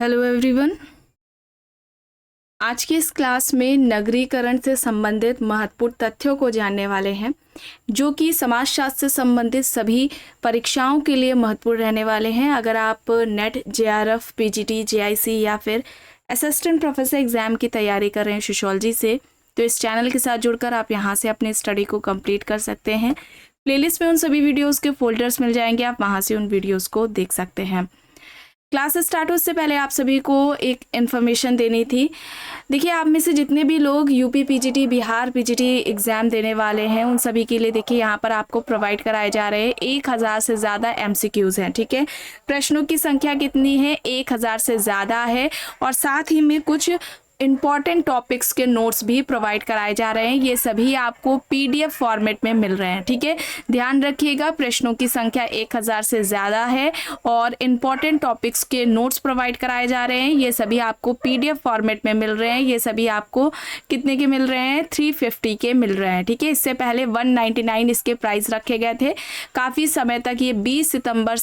Hello everyone. आज की इस क्लास में नगरीकरण से संबंधित महत्वपूर्ण तथ्यों को जानने वाले हैं, जो कि समाजशास्त्र से संबंधित सभी परीक्षाओं के लिए महत्वपूर्ण रहने वाले हैं। अगर आप नेट, जेआरएफ, पीजीटी, जेआईसी या फिर असिस्टेंट प्रोफेसर एग्जाम की तैयारी कर रहे हैं सोशियोलॉजी से, तो इस चैनल के साथ जुड़कर आप यहाँ से अपनी स्टडी को कंप्लीट कर सकते हैं। प्लेलिस्ट में उन सभी वीडियोज़ के फोल्डर्स मिल जाएंगे, आप वहाँ से उन वीडियोज़ को देख सकते हैं। क्लास स्टार्ट हो उससे पहले आप सभी को एक इन्फॉर्मेशन देनी थी। देखिए, आप में से जितने भी लोग UP PGT, Bihar PGT exam देने वाले हैं, उन सभी के लिए देखिए यहाँ पर आपको प्रोवाइड कराए जा रहे हैं 1000 से ज़्यादा एमसीक्यूज़ हैं। ठीक है, प्रश्नों की संख्या कितनी है? 1000 से ज़्यादा है। और साथ ही में कुछ इम्पॉर्टेंट टॉपिक्स के नोट्स भी प्रोवाइड कराए जा रहे हैं। ये सभी आपको पीडीएफ फॉर्मेट में मिल रहे हैं। ठीक है, ध्यान रखिएगा, प्रश्नों की संख्या 1000 से ज़्यादा है और इम्पॉर्टेंट टॉपिक्स के नोट्स प्रोवाइड कराए जा रहे हैं। ये सभी आपको पीडीएफ फॉर्मेट में मिल रहे हैं। ये सभी आपको कितने के मिल रहे हैं? 350 के मिल रहे हैं। ठीक है, इससे पहले 199 इसके प्राइस रखे गए थे। काफ़ी समय तक ये 20 सितंबर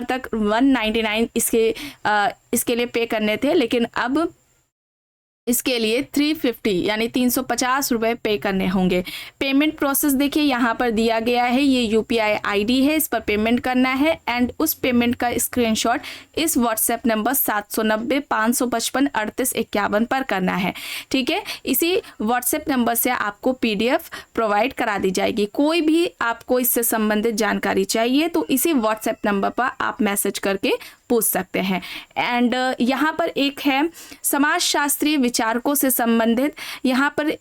तक 199 इसके लिए पे करने थे, लेकिन अब इसके लिए 350 यानी 350 रुपये पे करने होंगे। पेमेंट प्रोसेस देखिए यहाँ पर दिया गया है, ये यूपीआई आईडी है, इस पर पेमेंट करना है एंड उस पेमेंट का स्क्रीनशॉट इस व्हाट्सएप नंबर 790-555-3851 पर करना है। ठीक है, इसी व्हाट्सएप नंबर से आपको पीडीएफ प्रोवाइड करा दी जाएगी। कोई भी आपको इससे संबंधित जानकारी चाहिए तो इसी व्हाट्सएप नंबर पर आप मैसेज करके पूछ सकते हैं। एंड यहाँ पर एक है समाजशास्त्रीय विचारकों से संबंधित, यहाँ पर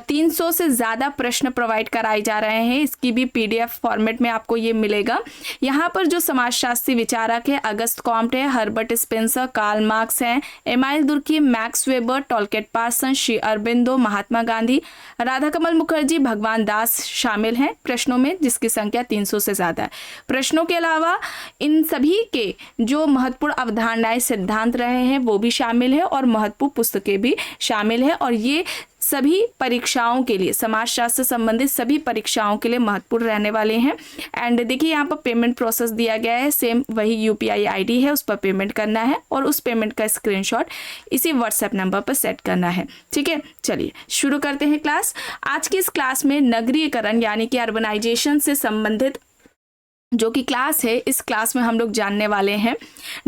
300 से ज़्यादा प्रश्न प्रोवाइड कराए जा रहे हैं। इसकी भी पीडीएफ फॉर्मेट में आपको ये मिलेगा। यहाँ पर जो समाजशास्त्री विचारक है, अगस्त कॉम्ट है, हर्बर्ट स्पेंसर, कार्ल मार्क्स हैं, Emile Durkheim, Max Weber, Talcott Parson, Shri Aurobindo, Mahatma Gandhi, Radhakamal Mukherjee, Bhagwan Das शामिल हैं प्रश्नों में, जिसकी संख्या 300 से ज़्यादा है। प्रश्नों के अलावा इन सभी के जो महत्वपूर्ण अवधारणाएं, सिद्धांत रहे हैं वो भी शामिल है और महत्वपूर्ण पुस्तकें भी शामिल है। और ये सभी परीक्षाओं के लिए, समाजशास्त्र से संबंधित सभी परीक्षाओं के लिए महत्वपूर्ण रहने वाले हैं। एंड देखिए यहाँ पर पेमेंट प्रोसेस दिया गया है, सेम वही यूपीआई आईडी है, उस पर पेमेंट करना है और उस पेमेंट का स्क्रीनशॉट इसी व्हाट्सएप नंबर पर सेट करना है। ठीक है, चलिए शुरू करते हैं क्लास। आज की इस क्लास में नगरीकरण यानी कि अर्बनाइजेशन से संबंधित जो कि क्लास है, इस क्लास में हम लोग जानने वाले हैं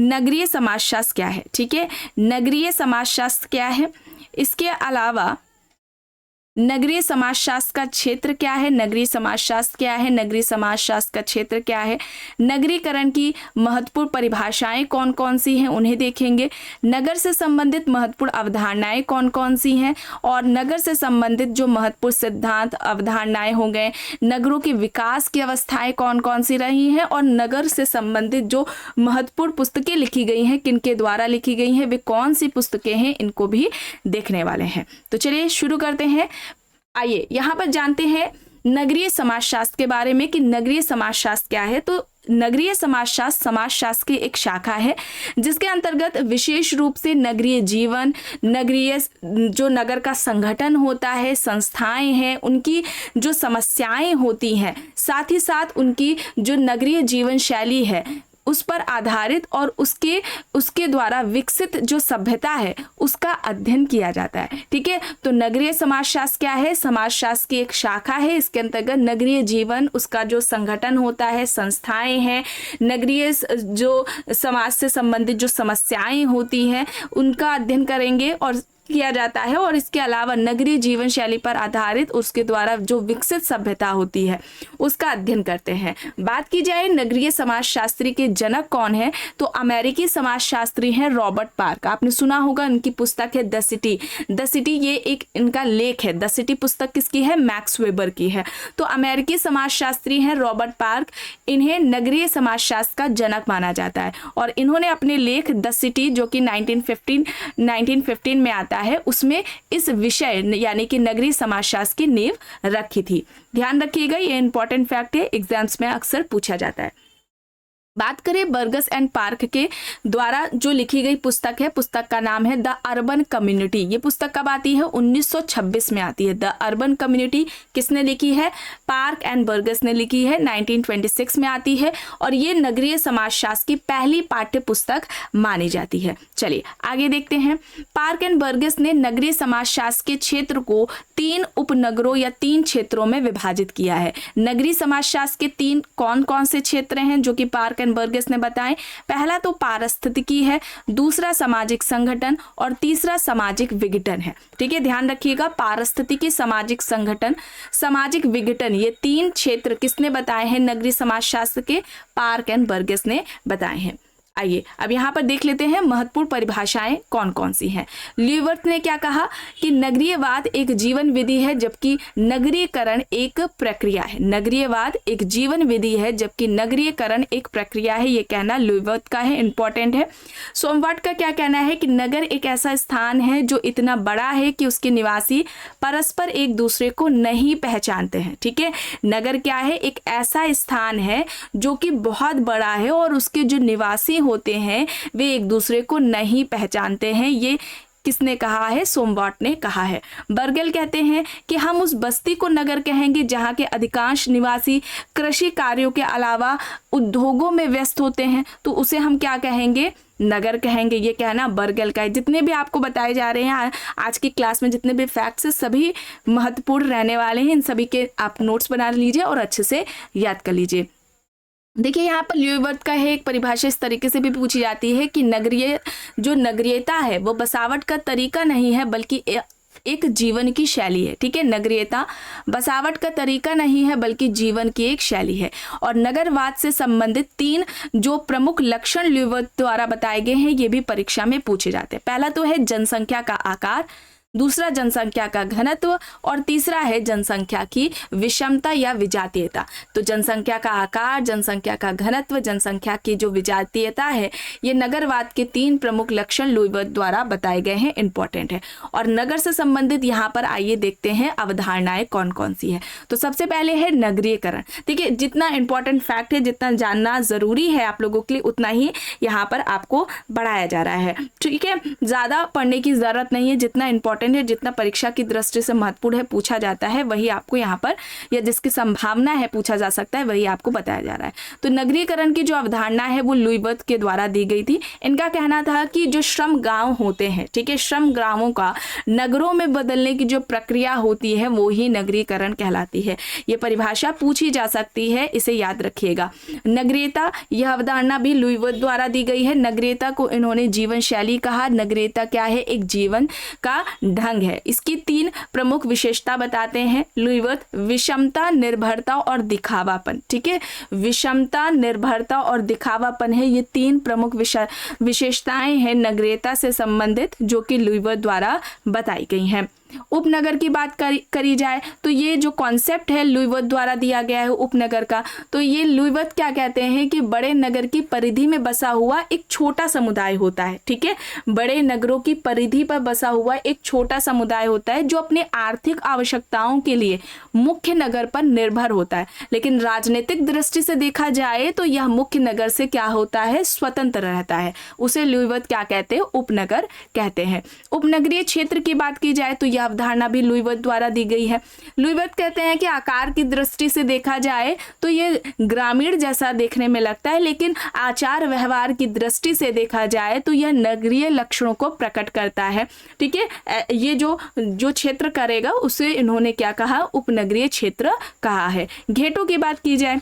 नगरीय समाजशास्त्र क्या है। ठीक है, नगरीय समाजशास्त्र क्या है, इसके अलावा नगरीय समाजशास्त्र का क्षेत्र क्या है, नगरीय समाजशास्त्र क्या है, नगरीय समाजशास्त्र का क्षेत्र क्या है, नगरीकरण की महत्वपूर्ण परिभाषाएं कौन कौन सी हैं उन्हें देखेंगे, नगर से संबंधित महत्वपूर्ण अवधारणाएं कौन कौन सी हैं और नगर से संबंधित जो महत्वपूर्ण सिद्धांत, अवधारणाएं हो गए, नगरों के विकास की अवस्थाएं कौन कौन सी रही हैं और नगर से संबंधित जो महत्वपूर्ण पुस्तकें लिखी गई हैं, किनके द्वारा लिखी गई हैं, वे कौन सी पुस्तकें हैं, इनको भी देखने वाले हैं। तो चलिए शुरू करते हैं। आइए यहाँ पर जानते हैं नगरीय समाजशास्त्र के बारे में कि नगरीय समाजशास्त्र क्या है। तो नगरीय समाजशास्त्र समाजशास्त्र की एक शाखा है जिसके अंतर्गत विशेष रूप से नगरीय जीवन, नगरीय जो नगर का संगठन होता है, संस्थाएं हैं, उनकी जो समस्याएं होती हैं, साथ ही साथ उनकी जो नगरीय जीवन शैली है उस पर आधारित और उसके द्वारा विकसित जो सभ्यता है उसका अध्ययन किया जाता है। ठीक है, तो नगरीय समाजशास्त्र क्या है? समाजशास्त्र की एक शाखा है। इसके अंतर्गत नगरीय जीवन, उसका जो संगठन होता है, संस्थाएं हैं, नगरीय जो समाज से संबंधित जो समस्याएं होती हैं उनका अध्ययन करेंगे और किया जाता है। और इसके अलावा नगरीय जीवन शैली पर आधारित उसके द्वारा जो विकसित सभ्यता होती है उसका अध्ययन करते हैं। बात की जाए नगरीय समाजशास्त्री के जनक कौन है, तो अमेरिकी समाजशास्त्री हैं रॉबर्ट पार्क। आपने सुना होगा, उनकी पुस्तक है द सिटी। द सिटी ये एक इनका लेख है। द सिटी पुस्तक किसकी है? मैक्स वेबर की है। तो अमेरिकी समाजशास्त्री हैं रॉबर्ट पार्क, इन्हें नगरीय समाजशास्त्र का जनक माना जाता है और इन्होंने अपने लेख द सिटी, जो कि 1915 में आता है, उसमें इस विषय यानी कि नगरीय समाजशास्त्र की नींव रखी थी। ध्यान रखिएगा, ये इंपॉर्टेंट फैक्ट है, एग्जाम्स में अक्सर पूछा जाता है। बात करें बर्गस एंड पार्क के द्वारा जो लिखी गई पुस्तक है, पुस्तक का नाम है द अर्बन कम्युनिटी। ये पुस्तक कब आती है? 1926 में आती है। द अर्बन कम्युनिटी किसने लिखी है? पार्क एंड बर्गस ने लिखी है। 1926 में आती है और ये नगरीय समाजशास्त्र की पहली पाठ्य पुस्तक मानी जाती है। चलिए आगे देखते हैं। पार्क एंड बर्गस ने नगरीय समाजशास्त्र के क्षेत्र को 3 उपनगरों या 3 क्षेत्रों में विभाजित किया है। नगरीय समाजशास्त्र के 3 कौन कौन से क्षेत्र हैं जो कि पार्क एंड बर्गस ने बताएं? पहला तो पारिस्थितिकी है, दूसरा सामाजिक संगठन और तीसरा सामाजिक विघटन है। ठीक है, ध्यान रखिएगा, पारिस्थितिकी, सामाजिक संगठन, सामाजिक विघटन, ये 3 क्षेत्र किसने बताए हैं? नगरीय समाजशास्त्र के पार्क एंड बर्गस ने बताए हैं। आइए अब यहाँ पर देख लेते हैं महत्वपूर्ण परिभाषाएं कौन कौन सी हैं। ल्यूवर्थ ने क्या कहा कि नगरीयवाद एक जीवन विधि है जबकि नगरीकरण एक प्रक्रिया है। नगरीयवाद एक जीवन विधि है जबकि नगरीकरण एक प्रक्रिया है। ये कहना ल्यूवर्थ का है, इंपॉर्टेंट है। सोमवार्ट का क्या कहना है कि नगर एक ऐसा स्थान है जो इतना बड़ा है कि उसके निवासी परस्पर एक दूसरे को नहीं पहचानते हैं। ठीक है, नगर क्या है? एक ऐसा स्थान है जो कि बहुत बड़ा है और उसके जो निवासी होते हैं वे एक दूसरे को नहीं पहचानते हैं। ये किसने कहा है? सोमवार्ट ने कहा है। बर्गेल कहते हैं कि हम उस बस्ती को नगर कहेंगे जहां के अधिकांश निवासी कृषि कार्यों के अलावा उद्योगों में व्यस्त होते हैं, तो उसे हम क्या कहेंगे? नगर कहेंगे। ये कहना बर्गेल का है। जितने भी आपको बताए जा रहे हैं आज की क्लास में, जितने भी फैक्ट्स सभी महत्वपूर्ण रहने वाले हैं। इन सभी के आप नोट्स बना लीजिए और अच्छे से याद कर लीजिए। देखिए यहाँ पर ल्यूवर्थ का है एक परिभाषा इस तरीके से भी पूछी जाती है कि नगरीयता है वो बसावट का तरीका नहीं है बल्कि एक जीवन की शैली है। ठीक है, नगरीयता बसावट का तरीका नहीं है बल्कि जीवन की एक शैली है। और नगरवाद से संबंधित 3 जो प्रमुख लक्षण ल्यूवर्थ द्वारा बताए गए हैं ये भी परीक्षा में पूछे जाते हैं। पहला तो है जनसंख्या का आकार, दूसरा जनसंख्या का घनत्व और तीसरा है जनसंख्या की विषमता या विजातीयता। तो जनसंख्या का आकार, जनसंख्या का घनत्व, जनसंख्या की जो विजातीयता है, ये नगरवाद के 3 प्रमुख लक्षण ल्यूवर्थ द्वारा बताए गए हैं, इंपॉर्टेंट है। और नगर से संबंधित यहाँ पर आइए देखते हैं अवधारणाएं कौन कौन सी है। तो सबसे पहले है नगरीकरण। देखिए जितना इंपॉर्टेंट फैक्ट है, जितना जानना जरूरी है आप लोगों के लिए, उतना ही यहाँ पर आपको बढ़ाया जा रहा है। ठीक है, ज्यादा पढ़ने की जरूरत नहीं है। जितना इंपॉर्टेंट है, जितना परीक्षा की दृष्टि से महत्वपूर्ण है, पूछा जाता है, वही आपको यहाँ पर या जिसकी संभावना है पूछा जा सकता है, वही आपको बताया जा रहा है। तो नगरीकरण की जो अवधारणा है वो ल्यूवर्थ के द्वारा दी गई थी। इनका कहना था कि जो श्रम गांव होते हैं, ठीक है, श्रम ग्रामों का नगरों में बदलने की जो प्रक्रिया होती है वो ही नगरीकरण कहलाती है। ये परिभाषा पूछी जा सकती है, इसे याद रखिएगा। नगरीयता, यह अवधारणा भी ल्यूवर्थ द्वारा दी गई है। नगरीयता को इन्होंने जीवन शैली कहा। नगरीयता क्या है? एक जीवन का ढंग है। इसकी 3 प्रमुख विशेषता बताते हैं ल्यूवर्थ: विषमता, निर्भरता और दिखावापन। ठीक है, विषमता, निर्भरता और दिखावापन है, ये 3 प्रमुख विशेषताएं हैं नगरीयता से संबंधित जो कि ल्यूवर्थ द्वारा बताई गई हैं। उपनगर की बात करी जाए तो ये जो कॉन्सेप्ट है ल्यूवर्थ द्वारा दिया गया है उपनगर का, तो ये ल्यूवर्थ क्या कहते हैं कि बड़े नगर की परिधि में बसा हुआ एक छोटा समुदाय होता है। ठीक है, बड़े नगरों की परिधि पर बसा हुआ एक छोटा समुदाय होता है जो अपने आर्थिक आवश्यकताओं के लिए मुख्य नगर पर निर्भर होता है। लेकिन राजनीतिक दृष्टि से देखा जाए तो यह मुख्य नगर से क्या होता है? स्वतंत्र रहता है। उसे ल्यूवर्थ क्या कहते हैं? उपनगर कहते हैं। उपनगरीय क्षेत्र की बात की जाए तो यह अवधारणा भी ल्यूवर्थ द्वारा दी गई है। ल्यूवर्थ कहते हैं कि आकार की दृष्टि से देखा जाए तो ये ग्रामीण जैसा देखने में लगता है, लेकिन आचार व्यवहार की दृष्टि से देखा जाए तो यह नगरीय लक्षणों को प्रकट करता है। ठीक है, ये जो क्षेत्र करेगा उसे इन्होंने क्या कहा? उपनगरीय क्षेत्र कहा है। घेटों की बात की जाए,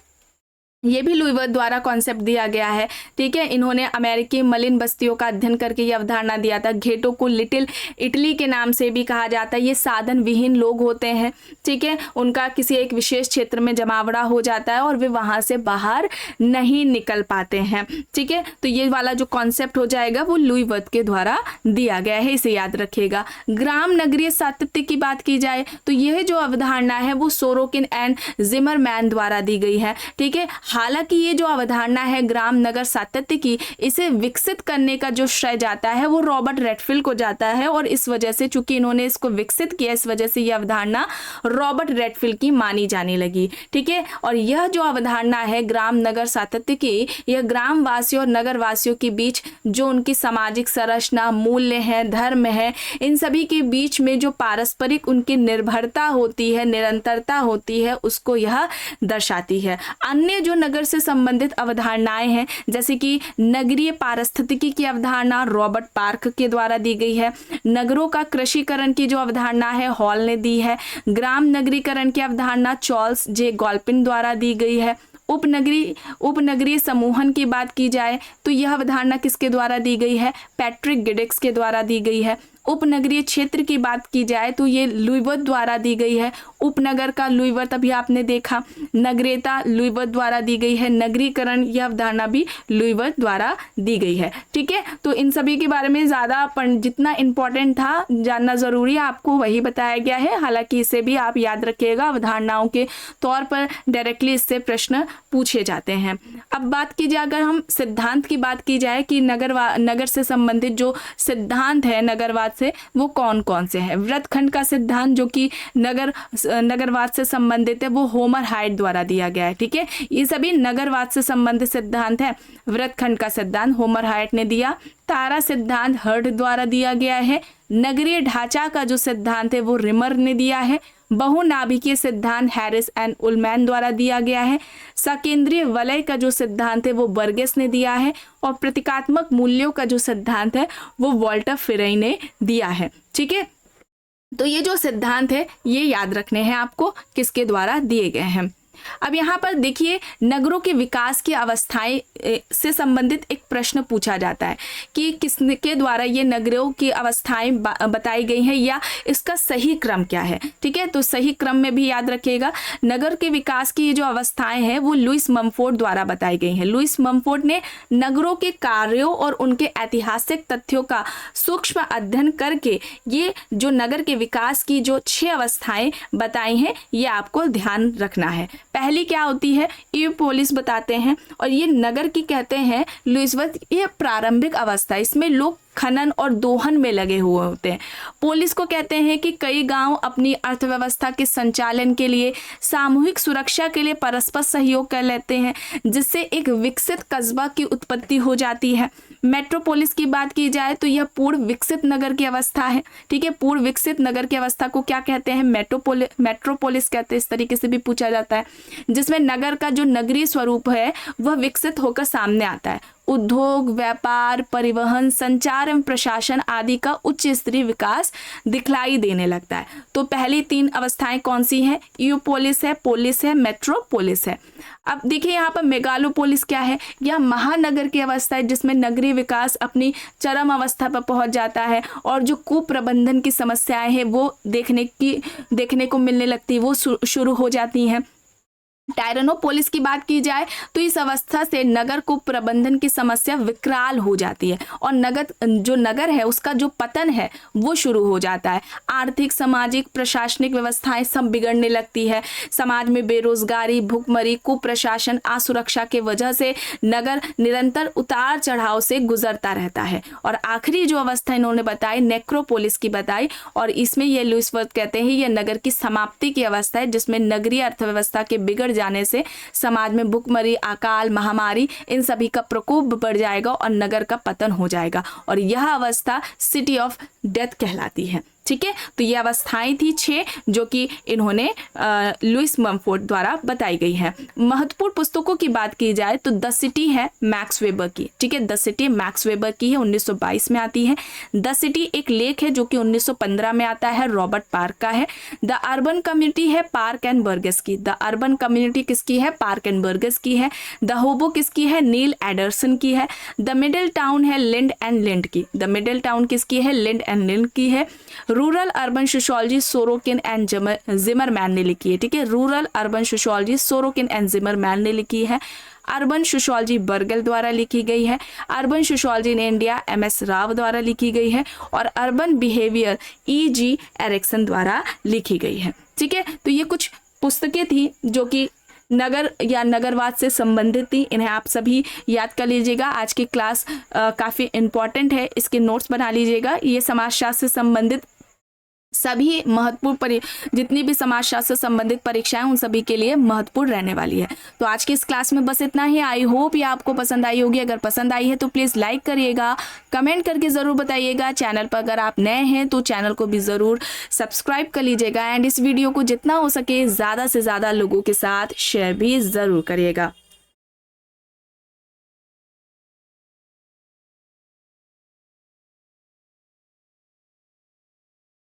ये भी ल्यूवर्थ द्वारा कॉन्सेप्ट दिया गया है। ठीक है, इन्होंने अमेरिकी मलिन बस्तियों का अध्ययन करके ये अवधारणा दिया था। घेटों को लिटिल इटली के नाम से भी कहा जाता है। ये साधन विहीन लोग होते हैं। ठीक है, उनका किसी एक विशेष क्षेत्र में जमावड़ा हो जाता है और वे वहां से बाहर नहीं निकल पाते हैं। ठीक है, तो ये वाला जो कॉन्सेप्ट हो जाएगा वो ल्यूवर्थ के द्वारा दिया गया है, इसे याद रखिएगा। ग्राम नगरीय सातत्य की बात की जाए तो यह जो अवधारणा है वो सोरोकिन एंड जिमरमैन द्वारा दी गई है। ठीक है, हालांकि ये जो अवधारणा है ग्राम नगर सातत्य की, इसे विकसित करने का जो श्रेय जाता है वो रॉबर्ट रेडफिल्ड को जाता है, और इस वजह से चूंकि इन्होंने इसको विकसित किया, इस वजह से यह अवधारणा रॉबर्ट रेडफिल्ड की मानी जाने लगी। ठीक है, और यह जो अवधारणा है ग्राम नगर सातत्य की, यह ग्राम वासियों और नगर वासियों के बीच जो उनकी सामाजिक संरचना, मूल्य है, धर्म है, इन सभी के बीच में जो पारस्परिक उनकी निर्भरता होती है, निरंतरता होती है, उसको यह दर्शाती है। अन्य जो नगर से संबंधित अवधारणाएं हैं, जैसे कि नगरीय पारिस्थितिकी की अवधारणा रॉबर्ट पार्क के द्वारा दी गई है। नगरों का कृषिकरण की जो अवधारणा है हॉल ने दी है। ग्राम नगरीकरण की अवधारणा चार्ल्स जे गॉल्पिन द्वारा दी गई है। उपनगरीय समूहन की बात की जाए तो यह अवधारणा किसके द्वारा दी गई है? पैट्रिक गिडिक्स के द्वारा दी गई है। उपनगरीय क्षेत्र की बात की जाए तो ये लुईवर्थ द्वारा दी गई है। उपनगर का लुईवर्थ अभी आपने देखा, नगरीयता लुईवर्थ द्वारा दी गई है। नगरीकरण यह अवधारणा भी लुईवर्थ द्वारा दी गई है। ठीक है, तो इन सभी के बारे में ज़्यादा जितना इंपॉर्टेंट था जानना ज़रूरी है आपको वही बताया गया है। हालांकि इसे भी आप याद रखिएगा, अवधारणाओं के तौर पर डायरेक्टली इससे प्रश्न पूछे जाते हैं। अब बात की जाए, अगर हम सिद्धांत की बात की जाए कि नगर से संबंधित जो सिद्धांत है नगरवाद से, वो कौन कौन से हैं? वृत्तखंड का सिद्धांत जो कि नगरवाद से संबंधित है, वो होमर हाइट द्वारा दिया गया है। ठीक है, ये सभी नगरवाद से संबंधित सिद्धांत है। वृत्तखंड का सिद्धांत होमर हाइट ने दिया। तारा सिद्धांत हर्ट द्वारा दिया गया है। नगरीय ढांचा का जो सिद्धांत है वो रिमर ने दिया है। बहुनाभिकीय सिद्धांत हैरिस एंड उलमैन द्वारा दिया गया है। सकेंद्रीय वलय का जो सिद्धांत है वो बर्गेस ने दिया है। और प्रतीकात्मक मूल्यों का जो सिद्धांत है वो वॉल्टर फिरई ने दिया है। ठीक है, तो ये जो सिद्धांत है ये याद रखने हैं आपको, किसके द्वारा दिए गए हैं। अब यहाँ पर देखिए, नगरों के विकास की अवस्थाएं से संबंधित एक प्रश्न पूछा जाता है कि किसके द्वारा ये नगरों की अवस्थाएं बताई गई हैं या इसका सही क्रम क्या है। ठीक है, तो सही क्रम में भी याद रखिएगा, नगर के विकास की ये जो अवस्थाएं हैं वो लुईस ममफोर्ड द्वारा बताई गई हैं। लुईस ममफोर्ड ने नगरों के कार्यों और उनके ऐतिहासिक तथ्यों का सूक्ष्म अध्ययन करके ये जो नगर के विकास की जो 6 अवस्थाएं बताई हैं ये आपको ध्यान रखना है। पहली क्या होती है? यूपोलिस बताते हैं, और ये नगर की कहते हैं लुईसवर्थ, ये प्रारंभिक अवस्था, इसमें लोग खनन और दोहन में लगे हुए होते हैं। पोलिस को कहते हैं कि कई गांव अपनी अर्थव्यवस्था के संचालन के लिए, सामूहिक सुरक्षा के लिए परस्पर सहयोग कर लेते हैं, जिससे एक विकसित कस्बा की उत्पत्ति हो जाती है। मेट्रोपोलिस की बात की जाए तो यह पूर्व विकसित नगर की अवस्था है। ठीक है, पूर्व विकसित नगर की अवस्था को क्या कहते हैं? मेट्रोपोलिस कहते हैं। इस तरीके से भी पूछा जाता है, जिसमें नगर का जो नगरीय स्वरूप है वह विकसित होकर सामने आता है। उद्योग, व्यापार, परिवहन, संचार एवं प्रशासन आदि का उच्च स्तरीय विकास दिखलाई देने लगता है। तो पहली 3 अवस्थाएं कौन सी हैं? यूपोलिस है, पोलिस है, मेट्रोपोलिस है। अब देखिए यहाँ पर मेगालोपोलिस क्या है? यह महानगर की अवस्था है जिसमें नगरीय विकास अपनी चरम अवस्था पर पहुंच जाता है और जो कुप्रबंधन की समस्याएं हैं वो देखने को मिलने लगती है, वो शुरू हो जाती हैं। टायरनोपोलिस की बात की जाए तो इस अवस्था से नगर को प्रबंधन की समस्या विकराल हो जाती है और जो नगर है उसका जो पतन है वो शुरू हो जाता है। आर्थिक, सामाजिक, प्रशासनिक व्यवस्थाएं सब बिगड़ने लगती है। समाज में बेरोजगारी, भुखमरी, कुप्रशासन, असुरक्षा के वजह से नगर निरंतर उतार चढ़ाव से गुजरता रहता है। और आखिरी जो अवस्था इन्होंने बताई नेक्रोपोलिस की बताई, और इसमें ये लुईसवर्थ कहते हैं ये नगर की समाप्ति की अवस्था है जिसमें नगरीय अर्थव्यवस्था के बिगड़ जाने से समाज में भुखमरी, अकाल, महामारी, इन सभी का प्रकोप बढ़ जाएगा और नगर का पतन हो जाएगा, और यह अवस्था सिटी ऑफ डेथ कहलाती है। ठीक है, तो ये अवस्थाएं थी 6 जो कि इन्होंने लुईस ममफोर्ड द्वारा बताई गई है। महत्वपूर्ण पुस्तकों की बात की जाए तो द सिटी है मैक्स वेबर की। ठीक है, द सिटी मैक्स वेबर की है, 1922 में आती है। द सिटी एक लेख है जो कि 1915 में आता है, रॉबर्ट पार्क का है। द अर्बन कम्युनिटी है पार्क एंड बर्गस की। द अर्बन कम्युनिटी किसकी है? पार्क एंड बर्गस की है। द होबो किसकी है? नील एडरसन की है। द मिडिल टाउन है लिंड एंड लिंड की। द मिडिल टाउन किसकी है? लिंड एंड लिंड की है। Rural urban sociology Sorokin and Zimmerman ने लिखी है। ठीक है, rural urban sociology Sorokin and Zimmerman ने लिखी है। अर्बन सोशियोलॉजी बर्गल द्वारा लिखी गई है। Urban sociology in India MS Rao द्वारा लिखी गई है। और अर्बन बिहेवियर EG एरिक्सन द्वारा लिखी गई है। ठीक है, तो ये कुछ पुस्तकें थी जो कि नगर या नगरवाद से संबंधित थी, इन्हें आप सभी याद कर लीजिएगा। आज की क्लास काफ़ी इम्पॉर्टेंट है, इसके नोट्स बना लीजिएगा। ये समाजशास्त्र से संबंधित सभी महत्वपूर्ण जितनी भी समाजशास्त्र से संबंधित परीक्षाएं उन सभी के लिए महत्वपूर्ण रहने वाली है। तो आज की इस क्लास में बस इतना ही। आई होप ये आपको पसंद आई होगी। अगर पसंद आई है तो प्लीज़ लाइक करिएगा, कमेंट करके ज़रूर बताइएगा। चैनल पर अगर आप नए हैं तो चैनल को भी ज़रूर सब्सक्राइब कर लीजिएगा एंड इस वीडियो को जितना हो सके ज़्यादा से ज़्यादा लोगों के साथ शेयर भी ज़रूर करिएगा।